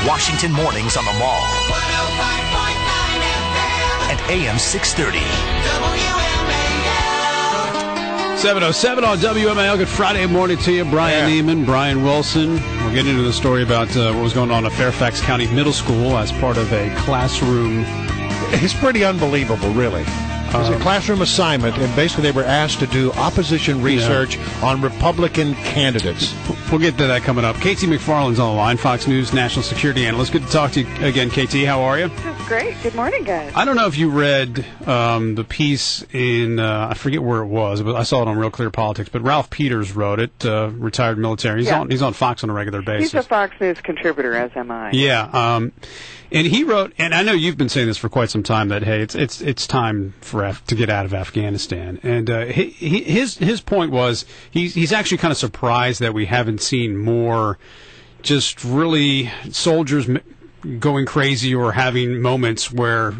Washington mornings on the Mall. 105.9 FM. And AM 630. WMAL. 7:07 on WMAL. Good Friday morning to you. Brian Neiman, Brian Wilson. We'll get into the story about what was going on at Fairfax County Middle School as part of a classroom. It's pretty unbelievable, really. It was a classroom assignment, and basically they were asked to do opposition research on Republican candidates. We'll get to that coming up. KT McFarland's on the line, Fox News national security analyst. Good to talk to you again, KT. How are you? Great. Good morning, guys. I don't know if you read the piece in, I forget where it was, but I saw it on Real Clear Politics, but Ralph Peters wrote it, retired military. He's on Fox on a regular basis. He's a Fox News contributor, as am I. Yeah. And he wrote, and I know you've been saying this for quite some time, that, hey, it's time to get out of Afghanistan. And his point was he's actually kind of surprised that we haven't seen more just really soldiers going crazy or having moments where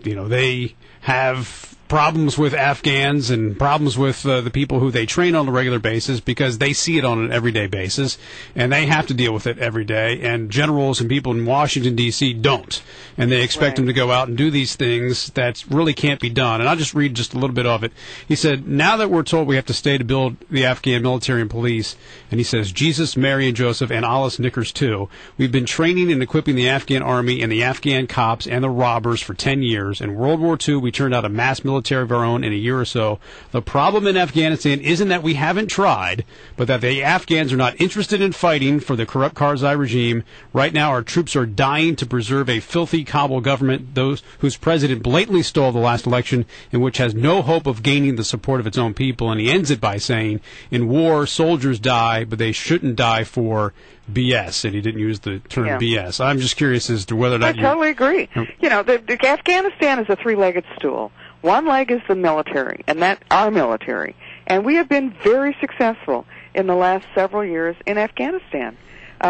they have problems with Afghans and problems with the people who they train on a regular basis, because they see it on an everyday basis and they have to deal with it every day, and generals and people in Washington, D.C. don't, and they expect them to go out and do these things that really can't be done. And I'll just read just a little bit of it. He said, now that we're told we have to stay to build the Afghan military and police, and he says, Jesus, Mary, and Joseph, and Allah's knickers too, we've been training and equipping the Afghan army and the Afghan cops and the robbers for 10 years. In World War II, we turned out a mass military of our own in a year or so. The problem in Afghanistan isn't that we haven't tried, but that the Afghans are not interested in fighting for the corrupt Karzai regime. Right now, our troops are dying to preserve a filthy Kabul government, those whose president blatantly stole the last election, and which has no hope of gaining the support of its own people. And he ends it by saying, in war, soldiers die, but they shouldn't die for BS, and he didn't use the term BS. I'm just curious as to whether that... I totally agree. The Afghanistan is a three-legged stool. One leg is the military, and that's our military. And we have been very successful in the last several years in Afghanistan.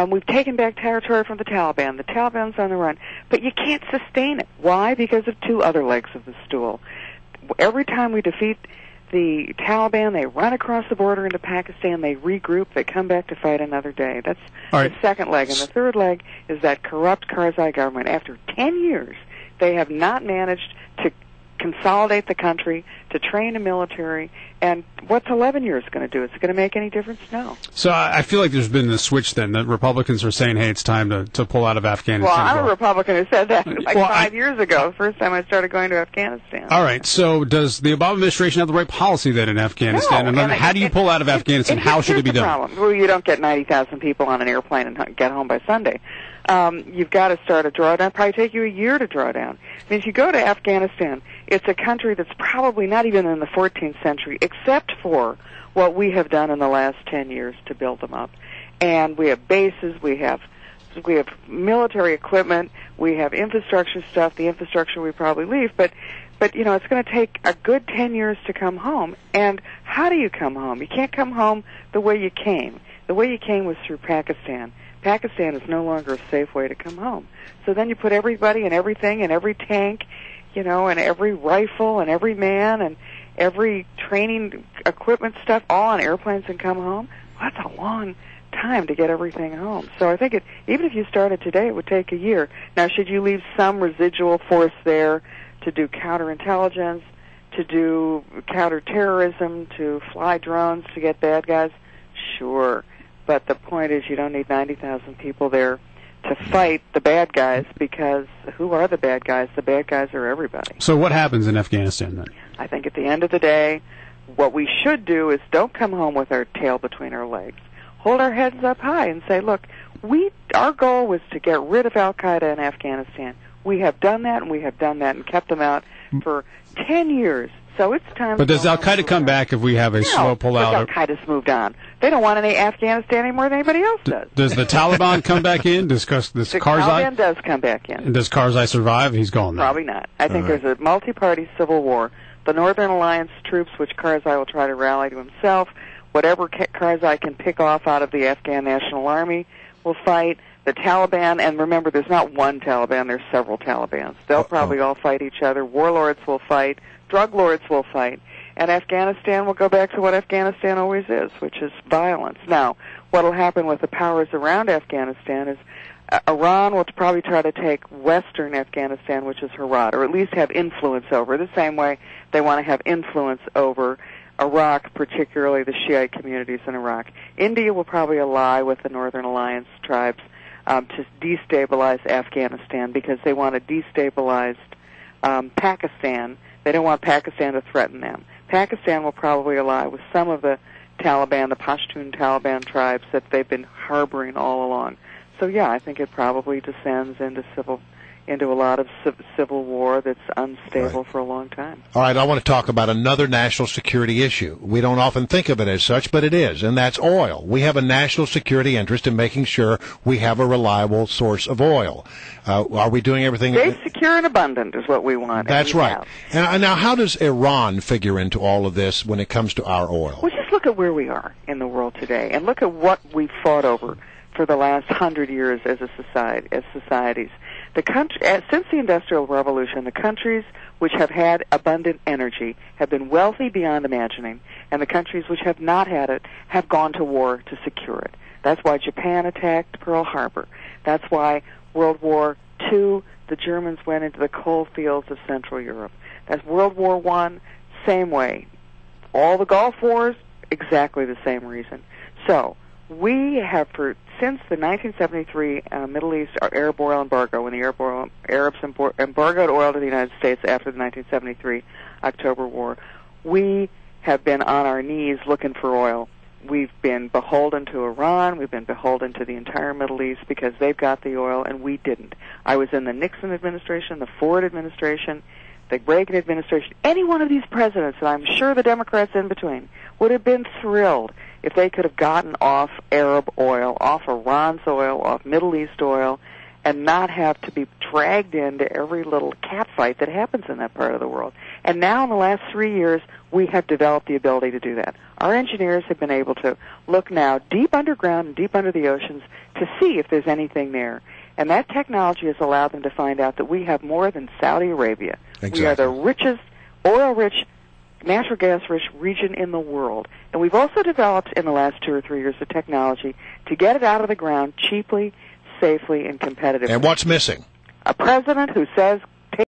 We've taken back territory from the Taliban. The Taliban's on the run. But you can't sustain it. Why? Because of two other legs of the stool. Every time we defeat the Taliban, they run across the border into Pakistan, they regroup, they come back to fight another day. That's the second leg. And the third leg is that corrupt Karzai government. After 10 years, they have not managed to consolidate the country, to train a military, and what's 11 years going to do? Is it going to make any difference? No. So I feel like there's been this switch then, that Republicans are saying, hey, it's time to pull out of Afghanistan. Well, I'm a Republican who said that 5 years ago, the first time I started going to Afghanistan. All right, so does the Obama administration have the right policy then in Afghanistan? No, and how do you pull out of Afghanistan? How should it be done? Problem. Well, you don't get 90,000 people on an airplane and get home by Sunday. You've got to start a drawdown. It'll probably take you a year to draw down. I mean, if you go to Afghanistan, it's a country that's probably not even in the 14th century, except for what we have done in the last 10 years to build them up. And we have bases, we have military equipment, we have infrastructure stuff. The infrastructure we probably leave, but it's going to take a good 10 years to come home. And how do you come home? You can't come home the way you came. The way you came was through Pakistan. Pakistan is no longer a safe way to come home. So then you put everybody and everything and every tank, and every rifle and every man and every training equipment stuff all on airplanes and come home. Well, that's a long time to get everything home. So I think even if you started today, it would take a year. Now, should you leave some residual force there to do counterintelligence, to do counterterrorism, to fly drones to get bad guys? Sure. But the point is, you don't need 90,000 people there to fight the bad guys, because who are the bad guys? The bad guys are everybody. So what happens in Afghanistan then? I think at the end of the day, what we should do is don't come home with our tail between our legs. Hold our heads up high and say, look, our goal was to get rid of Al-Qaeda in Afghanistan. We have done that, and we have done that and kept them out for 10 years. So it's time. But does Al-Qaeda come back if we have a slow pullout? No, Al-Qaeda's moved on. They don't want any Afghanistan any more than anybody else does. Does the Taliban come back in? Does the Karzai? Taliban does come back in. And does Karzai survive? He's gone now. Probably not. I think there's a multi-party civil war. The Northern Alliance troops, which Karzai will try to rally to himself, whatever Karzai can pick off out of the Afghan National Army, will fight. The Taliban, and remember, there's not one Taliban, there's several Talibans. They'll probably all fight each other. Warlords will fight. Drug lords will fight. And Afghanistan will go back to what Afghanistan always is, which is violence. Now, what will happen with the powers around Afghanistan is Iran will probably try to take western Afghanistan, which is Herat, or at least have influence over, the same way they want to have influence over Iraq, particularly the Shiite communities in Iraq. India will probably ally with the Northern Alliance tribes to destabilize Afghanistan because they want a destabilized Pakistan. They don't want Pakistan to threaten them. Pakistan will probably ally with some of the Taliban, the Pashtun Taliban tribes that they've been harboring all along. So yeah, I think it probably descends into a lot of civil war that's unstable for a long time. All right, I want to talk about another national security issue. We don't often think of it as such, but it is, and that's oil. We have a national security interest in making sure we have a reliable source of oil. Are we doing everything? Safe, secure, and abundant is what we want. That's right. And now, how does Iran figure into all of this when it comes to our oil? Well, just look at where we are in the world today, and look at what we've fought over for the last 100 years as a society, as societies. Since the Industrial Revolution, the countries which have had abundant energy have been wealthy beyond imagining, and the countries which have not had it have gone to war to secure it. That's why Japan attacked Pearl Harbor. That's why World War II, the Germans went into the coal fields of Central Europe. That's World War I, same way. All the Gulf Wars, exactly the same reason. So, we have, since the 1973 Middle East Arab oil embargo, when the Arabs embargoed oil to the United States after the 1973 October War, we have been on our knees looking for oil. We've been beholden to Iran. We've been beholden to the entire Middle East because they've got the oil and we didn't. I was in the Nixon administration, the Ford administration, the Reagan administration. Any one of these presidents, and I'm sure the Democrats in between, would have been thrilled if they could have gotten off Arab oil, off Iran's oil, off Middle East oil, and not have to be dragged into every little catfight that happens in that part of the world. And now in the last 3 years, we have developed the ability to do that. Our engineers have been able to look now deep underground and deep under the oceans to see if there's anything there. And that technology has allowed them to find out that we have more than Saudi Arabia. Exactly. We are the richest, oil-rich, natural gas-rich region in the world. And we've also developed in the last 2 or 3 years the technology to get it out of the ground cheaply, safely, and competitively. And what's missing? A president who says,